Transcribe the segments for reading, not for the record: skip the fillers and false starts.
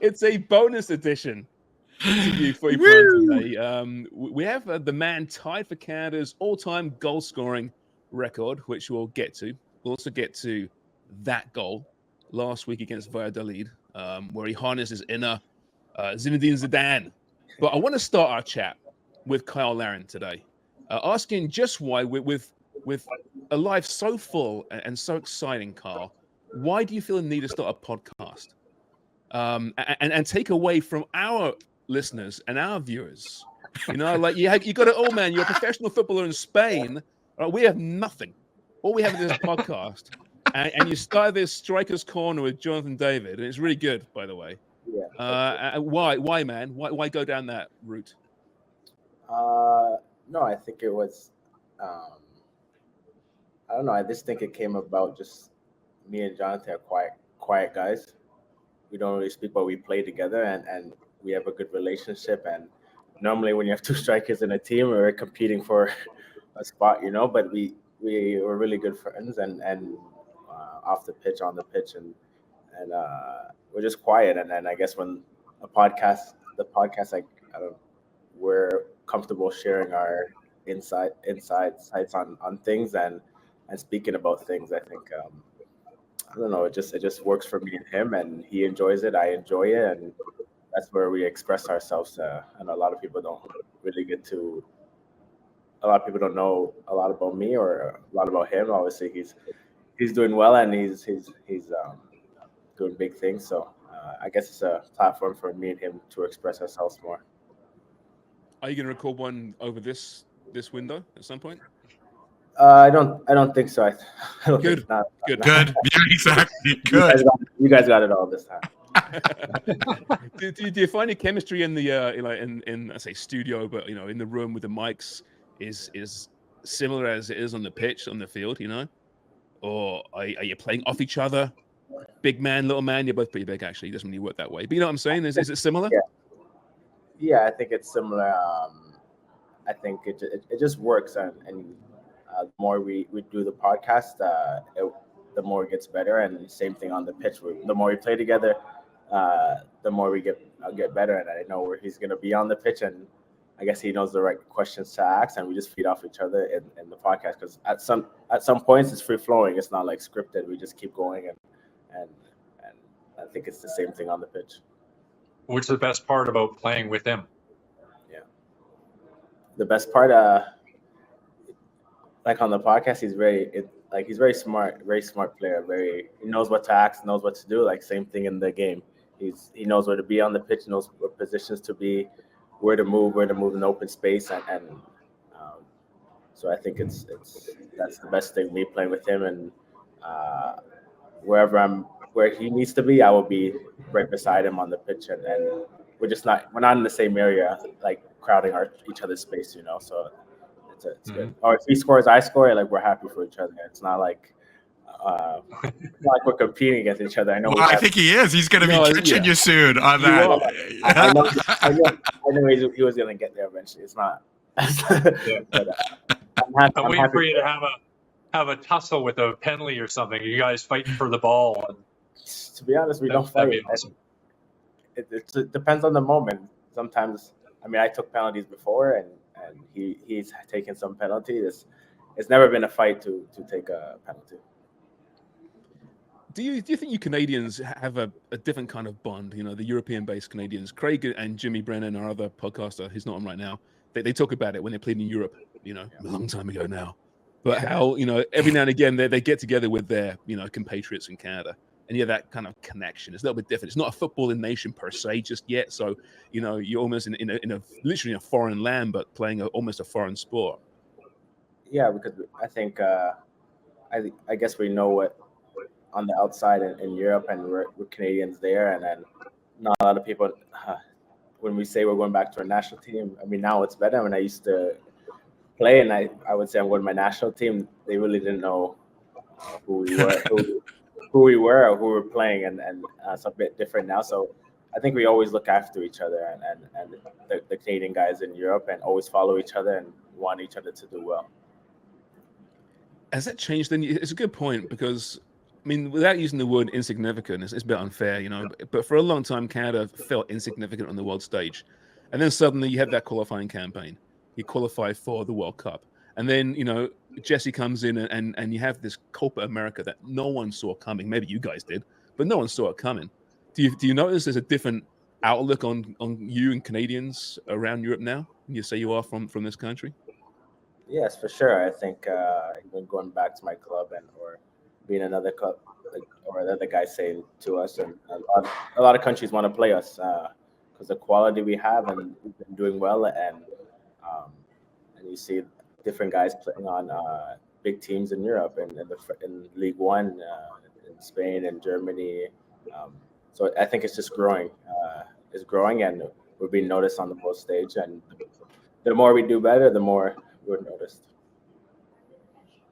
It's a bonus edition interview Footy Prime today. We have the man tied for Canada's all-time goal-scoring record, which we'll get to. We'll also get to that goal last week against Valladolid, where he harnessed his inner Zinedine Zidane. But I want to start our chat with Cyle Larin today, asking just why, with a life so full and so exciting, Carl, why do you feel the need to start a podcast? And take away from our listeners and our viewers, you got it all, man. You're a professional footballer in Spain. We have nothing. All we have is this podcast, and you start this Striker's Corner with Jonathan David, and it's really good, by the way. Yeah. Why, man? Why go down that route? No, I think it was. I don't know. I just think it came about just me and Jonathan are quiet guys. We don't really speak, but we play together and we have a good relationship. And normally when you have two strikers in a team, we're competing for a spot, but we were really good friends and off the pitch, on the pitch, and we're just quiet. And then I guess when the podcast, we're comfortable sharing our insights on things and speaking about things. I think, I don't know. It just works for me and him, and he enjoys it. I enjoy it, and that's where we express ourselves. And a lot of people don't really get to. A lot of people don't know a lot about me or a lot about him. Obviously, he's doing well, and he's doing big things. So I guess it's a platform for me and him to express ourselves more. Are you going to record one over this window at some point? I don't think so. I don't Good. Think not. Good. Yeah, exactly. Good. You guys got it all this time. do you find your chemistry in the in I say studio, but in the room with the mics is similar as it is on the pitch, on the field, or are you playing off each other? Big man, little man, you're both pretty big actually. It doesn't really work that way. But you know what I'm saying? Is it similar? Yeah, I think it's similar. I think it just works, and the more we do the podcast, the more it gets better. And same thing on the pitch. The more we play together, the more we get better. And I know where he's going to be on the pitch, and I guess he knows the right questions to ask, and we just feed off each other in the podcast. Because at some points it's free flowing. It's not like scripted. We just keep going, and I think it's the same thing on the pitch. What's the best part about playing with him? Yeah, the best part, like on the podcast, he's very smart player. He knows what to ask, knows what to do. Like same thing in the game. He knows where to be on the pitch, knows what positions to be, where to move in open space, and so I think that's the best thing. Me playing with him, and where he needs to be, I will be right beside him on the pitch, and we're not in the same area, like crowding each other's space, So it's good. Or if he scores, I score. Like we're happy for each other. It's not like we're competing against each other. I know. Well, I think he is. He's going to be catching you soon on that. I know he was going to get there eventually. It's not. But, I'm waiting for you to have a tussle with a penalty or something. You guys fighting for the ball. To be honest, we don't fight. Awesome. It depends on the moment. Sometimes, I took penalties before, and he's taken some penalties. It's never been a fight to take a penalty. Do you think you Canadians have a different kind of bond? The European-based Canadians. Craig and Jimmy Brennan, our other podcaster, he's not on right now. They talk about it when they played in Europe. A long time ago now. But how every now and again they get together with their compatriots in Canada, and that kind of connection. It's a little bit different. It's not a footballing nation per se just yet. So you're almost in a literally in a foreign land, but playing almost a foreign sport. Yeah, because I think I guess we know what on the outside in Europe, and we're Canadians there, and then not a lot of people. When we say we're going back to our national team, now it's better. When I used to play, and I would say I'm going to my national team, they really didn't know who we were, or who we were playing, and it's a bit different now. So I think we always look after each other, and the Canadian guys in Europe, and always follow each other and want each other to do well. Has that changed then? It's a good point, because I mean, without using the word insignificant, it's a bit unfair, you know. But for a long time, Canada felt insignificant on the world stage, and then suddenly you have that qualifying campaign. You qualify for the World Cup, and then you know Jesse comes in, and you have this Copa America that no one saw coming. Maybe you guys did, but no one saw it coming. Do you notice there's a different outlook on you and Canadians around Europe now? When you say you are from this country? Yes, for sure. I think even going back to my club or being another club, or another guy saying to us, and a lot of countries want to play us because the quality we have, and we've been doing well, um, and you see different guys playing on big teams in Europe and in League One, in Spain and Germany. So I think it's just growing. It's growing, and we're being noticed on the world stage. And the more we do better, the more we're noticed.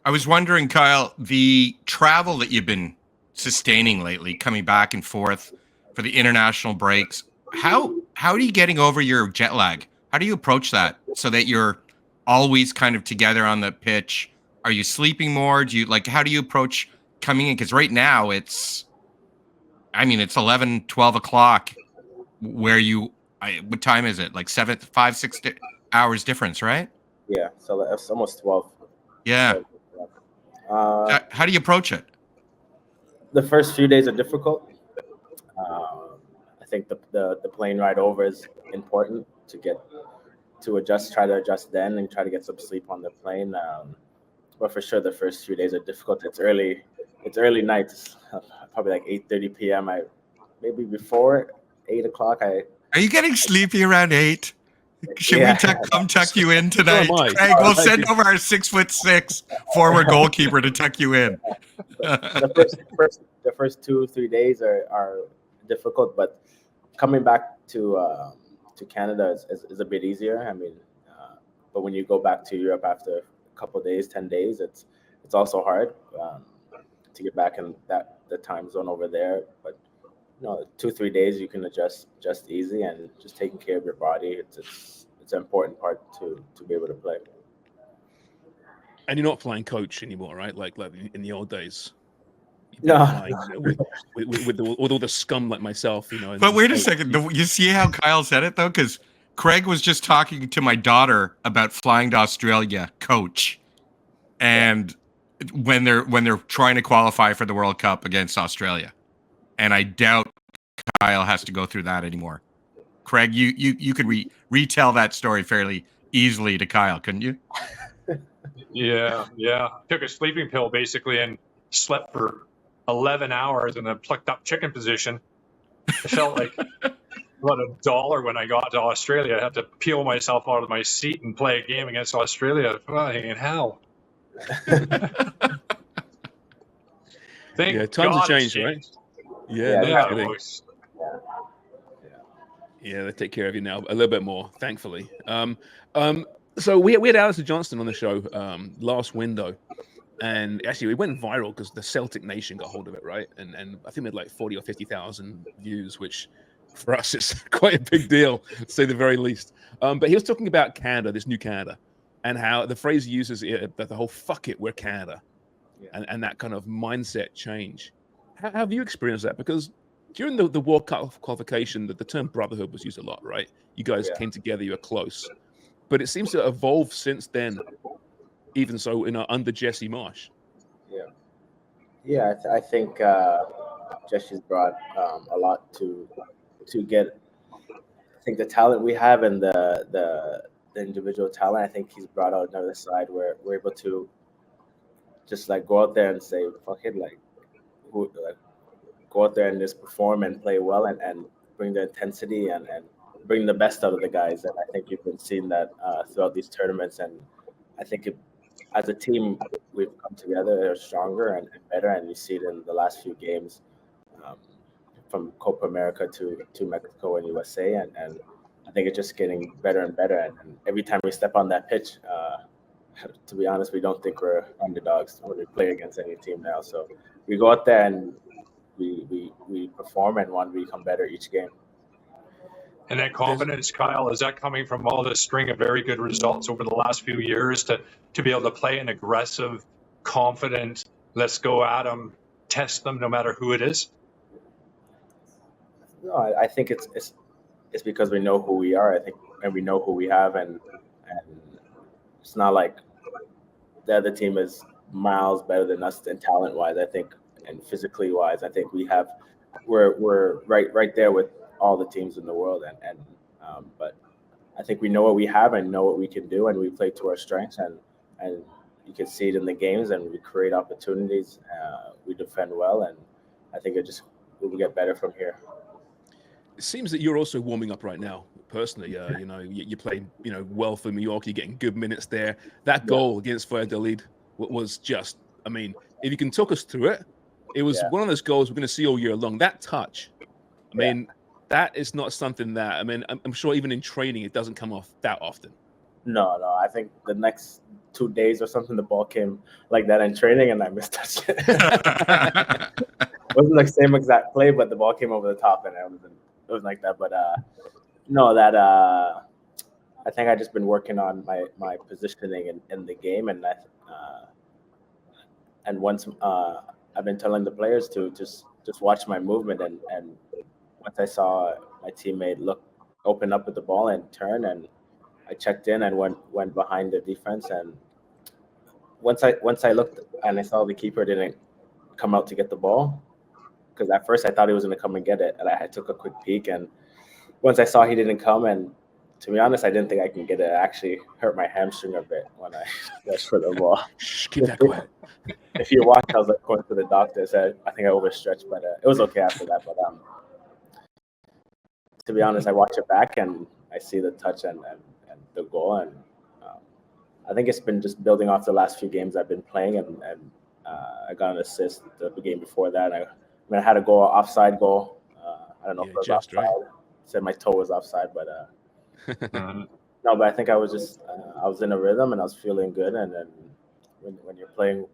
I was wondering, Kyle, the travel that you've been sustaining lately, coming back and forth for the international breaks, how are you getting over your jet lag? How do you approach that so that you're always kind of together on the pitch? Are you sleeping more? How do you approach coming in? Because right now it's 11, 12 o'clock where what time is it? Like 5, 6 hours difference, right? Yeah, so it's almost 12. Yeah. How do you approach it? The first few days are difficult. I think the plane ride over is important to adjust, try to adjust then, and try to get some sleep on the plane. But for sure, the first few days are difficult. It's early nights, probably like 8:30 p.m. Maybe before 8 o'clock. Are you getting sleepy around 8? Should we come tuck you in tonight? Craig, we'll send over our 6'6" former goalkeeper to tuck you in. The first 2-3 days are difficult, but coming back to Canada is a bit easier. I mean, but when you go back to Europe after a couple of days, 10 days, it's also hard to get back in the time zone over there. But 2-3 days you can adjust just easy, and just taking care of your body. It's an important part to be able to play. And you're not playing coach anymore, right? Like in the old days. No, with all the scum like myself, you know. But wait a second, you see how Kyle said it though, because Craig was just talking to my daughter about flying to Australia, coach, and when they're trying to qualify for the World Cup against Australia, and I doubt Kyle has to go through that anymore. Craig, you could retell that story fairly easily to Kyle, couldn't you? Yeah. Took a sleeping pill basically and slept for 11 hours in a plucked up chicken position. I felt like about $1 when I got to Australia. I had to peel myself out of my seat and play a game against Australia. Fucking hell. Times have changed, right? Yeah, they take care of you now a little bit more, thankfully. So we had Alistair Johnston on the show last window, and actually it went viral because the Celtic Nation got hold of it, right? And I think we had like 40 or 50,000 views, which for us is quite a big deal, to say the very least. But he was talking about Canada, this new Canada, and how the phrase he uses that the whole "fuck it, we're Canada," and that kind of mindset change. How have you experienced that? Because during the World Cup qualification, the term brotherhood was used a lot, right? You guys came together, you were close. But it seems to have evolved since then, even so, under Jesse Marsch. Yeah. I think Jesse's brought a lot to get. I think the talent we have and the individual talent. I think he's brought out another side where we're able to just like go out there and say fuck it, go out there and just perform and play well and bring the intensity and bring the best out of the guys. And I think you've been seeing that throughout these tournaments. And I think as a team, we've come together stronger and better. And you see it in the last few games from Copa America to Mexico and USA. And I think it's just getting better and better. And every time we step on that pitch, to be honest, we don't think we're underdogs when we play against any team now. So we go out there and we perform and want to become better each game. And that confidence, Kyle, is that coming from all this string of very good results over the last few years to be able to play an aggressive, confident, let's go at them test them no matter who it is? No, I think it's because we know who we are. I think, and we know who we have, and it's not like the other team is miles better than us in talent wise. I think, and physically wise, I think we're right there with all the teams in the world, but I think we know what we have and know what we can do, and we play to our strengths, and you can see it in the games, and we create opportunities. We defend well, and I think we'll get better from here. It seems that you're also warming up right now, personally. You're playing, well for New York. You're getting good minutes there. That goal against Valladolid was just, I mean, if you can talk us through it, it was one of those goals we're going to see all year long. That touch, I mean, that is not something that, I mean, I'm sure even in training, it doesn't come off that often. No. I think the next 2 days or something, the ball came like that in training, and I mistouched it. It wasn't the same exact play, but the ball came over the top, and it was like that. But I think I just been working on my positioning in the game, and once I've been telling the players to just watch my movement, and once I saw my teammate open up with the ball and turn, and I checked in and went behind the defense, and once I looked and I saw the keeper didn't come out to get the ball, because at first I thought he was going to come and get it, and I took a quick peek, and once I saw he didn't come, and to be honest, I didn't think I can get it. It actually hurt my hamstring a bit when I rushed for the ball. Keep that quiet. If you watch, I was like going to the doctor, said I think I overstretched, but it was okay after that. But to be honest, I watch it back and I see the touch and the goal, and I think it's been just building off the last few games I've been playing, and I got an assist the game before that. I had a goal, offside goal. I don't know if it was offside. Right. Said my toe was offside, but no. But I think I was in a rhythm and I was feeling good, and then when you're playing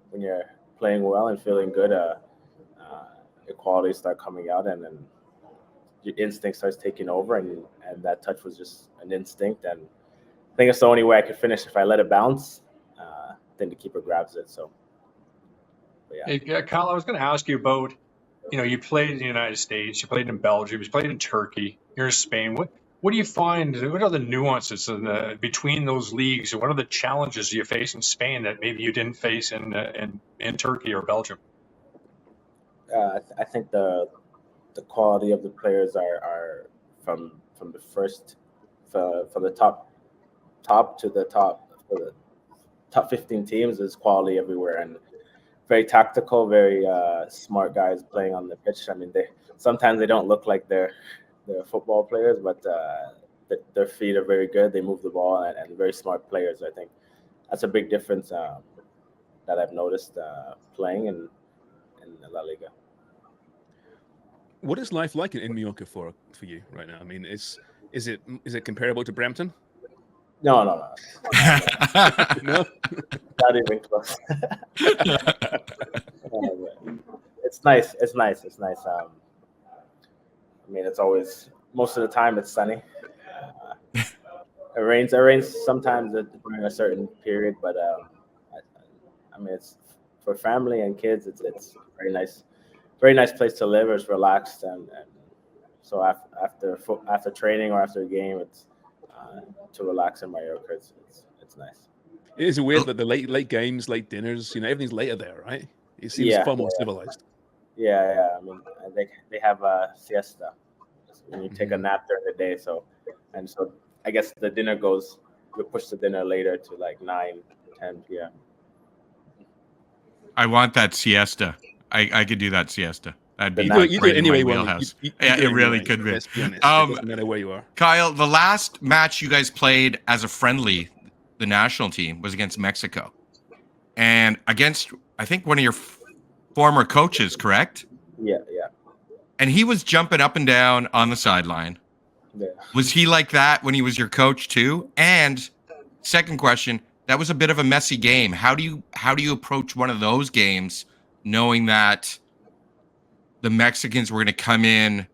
well and feeling good, your qualities start coming out, and then your instinct starts taking over, and that touch was just an instinct, and I think it's the only way I could finish. If I let it bounce, then the keeper grabs it. So, Hey, Cyle, I was going to ask you about, you played in the United States, you played in Belgium, you played in Turkey, you're in Spain. What do you find? What are the nuances between those leagues, and what are the challenges you face in Spain that maybe you didn't face in Turkey or Belgium? I think the quality of the players are from the first, from the top to the top, for the top 15 teams is quality everywhere, and very tactical, very smart guys playing on the pitch. I mean, sometimes they don't look like they're football players, but their feet are very good. They move the ball, and very smart players. I think that's a big difference that I've noticed playing in La Liga. What is life like in Mallorca for you right now? I mean, is it comparable to Brampton? No. No? Not even close. It's nice. I mean, it's always, most of the time it's sunny. It rains sometimes during a certain period, but I mean, it's for family and kids. It's very nice place to live. It's relaxed, and so after training or after a game, it's to relax in Mallorca. It's nice. It is weird that the late games, late dinners, everything's later there, right? It seems far more civilized. Yeah. I mean, they have a siesta when you take a nap during the day. So I guess the dinner we push the dinner later to like 9, 10 p.m. I want that siesta. I could do that siesta. That'd be you do it anyway. It really could be. Let's be honest. It doesn't matter where you are. Cyle, the last match you guys played as a friendly, the national team, was against Mexico, and against, I think, one of your former coaches, correct? Yeah. And he was jumping up and down on the sideline. Yeah. Was he like that when he was your coach too? And second question, that was a bit of a messy game. How do you approach one of those games, knowing that the Mexicans were going to come in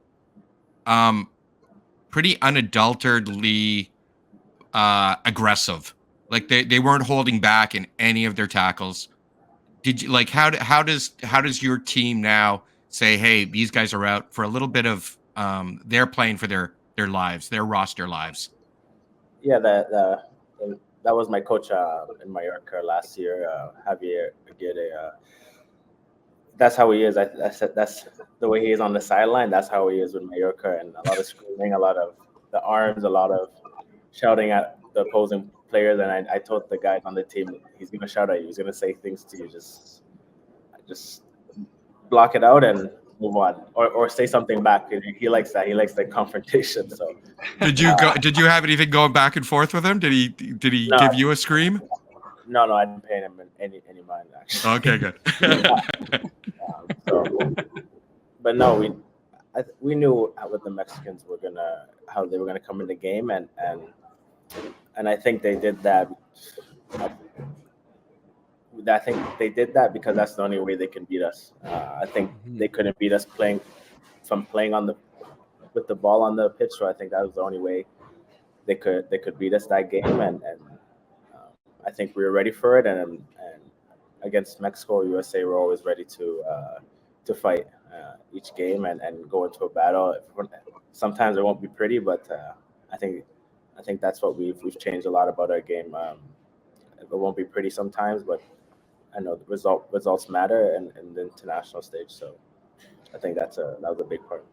pretty unadulteratedly aggressive? Like they weren't holding back in any of their tackles. Did you like how does your team now say, hey, these guys are out for a little bit of they're playing for their lives, their roster lives? Yeah, that was my coach in Mallorca last year, Javier Aguirre. That's how he is. I said that's the way he is on the sideline. That's how he is with Mallorca, and a lot of screaming, a lot of the arms, a lot of shouting at the opposing players. And I told the guys on the team, he's gonna shout at you. He's gonna say things to you. Just block it out and move on, or say something back. He likes that. He likes the confrontation. So Did you have anything going back and forth with him? Did he No, give you a scream? no, I didn't pay him any mind actually. Okay, good. But no, we knew what the Mexicans were how they were gonna come in the game, and I think they did that. I think they did that because that's the only way they can beat us. I think they couldn't beat us playing with the ball on the pitch. So I think that was the only way they could beat us that game, and I think we were ready for it. And against Mexico or USA, we're always ready to fight each game and go into a battle. Sometimes it won't be pretty, but I think that's what we've changed a lot about our game. It won't be pretty sometimes, but I know the results matter in the international stage. So I think that was a big part.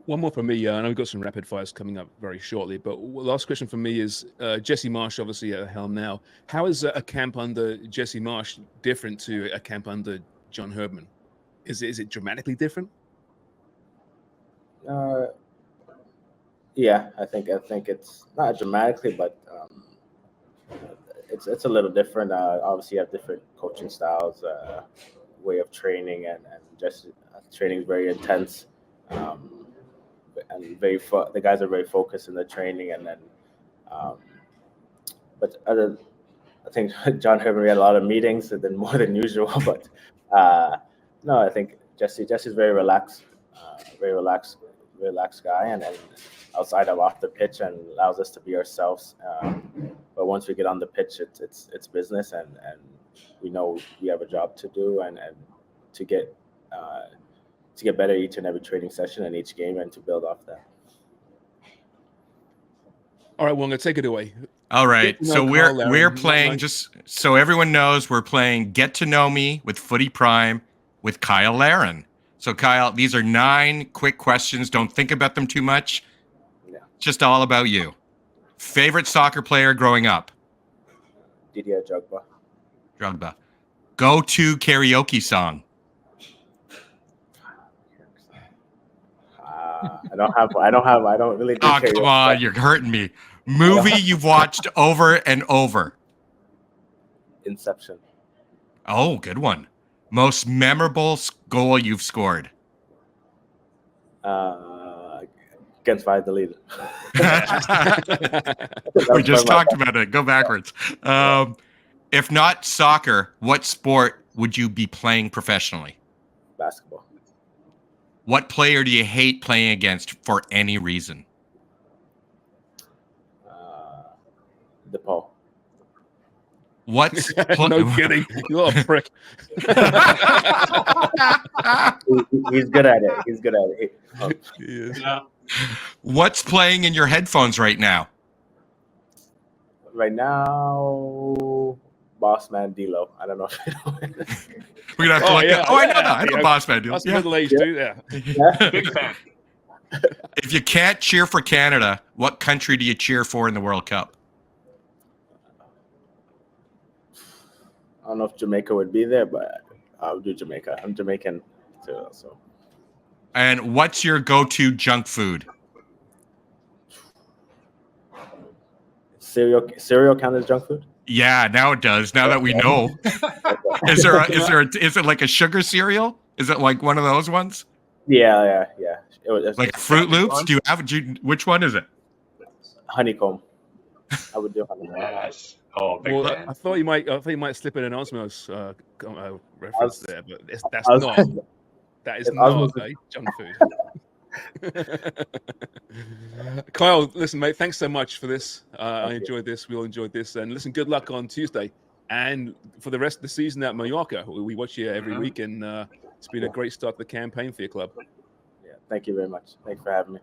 One more from me. I know we've got some rapid fires coming up very shortly, but last question from me is Jesse Marsch, obviously at helm now. How is a camp under Jesse Marsch different to a camp under John Herdman? Is it dramatically different? Yeah, I think it's not dramatically, but it's a little different. Obviously, you have different coaching styles, way of training, and just training is very intense, and the guys are very focused in the training, and then, but I think John Herdman had a lot of meetings, and then more than usual. But no, I think Jesse's very relaxed guy, and outside of off the pitch, and allows us to be ourselves. But once we get on the pitch, it's business, and we know we have a job to do, and to get better each and every training session and each game, and to build off that. All right, Wong, take it away. All right, so we're playing, just so everyone knows, we're playing Get to Know Me with Footy Prime with Cyle Larin. So Kyle, these are 9 quick questions. Don't think about them too much. Yeah. Just all about you. Favorite soccer player growing up? Didier Drogba. Go-to karaoke song? I don't really do Oh, come on, you're hurting me. Movie you've watched over and over? Inception. Oh, good one. Most memorable goal you've scored? Against Valladolid. We just talked about it. Go backwards. If not soccer, what sport would you be playing professionally? Basketball. What player do you hate playing against for any reason? DePaul. What's no kidding. You little prick. He's good at it. Yeah. What's playing in your headphones right now? Right now, Boss Man D-Lo. I don't know if you know it. We're gonna have to look at. Oh, I know that. I know Boss Man D-Lo. That's middle-aged dude. Yeah. Big fan. If you can't cheer for Canada, what country do you cheer for in the World Cup? I don't know if Jamaica would be there, but I'll do Jamaica. I'm Jamaican too, so. And what's your go-to junk food? Cereal count as junk food? Yeah, now it does. Now that we know, is it like a sugar cereal? Is it like one of those ones? Yeah. It's like Fruit Loops? Which one is it? Honeycomb. I would do honeycomb. Yes. Oh, big Well, fan. I thought you might slip in an Osmos reference there, but that's not. That is not junk food. Kyle, listen, mate, thanks so much for this. I enjoyed this. We all enjoyed this. And listen, good luck on Tuesday and for the rest of the season at Mallorca. We watch you every week, and it's been a great start to the campaign for your club. Yeah, thank you very much. Thanks for having me.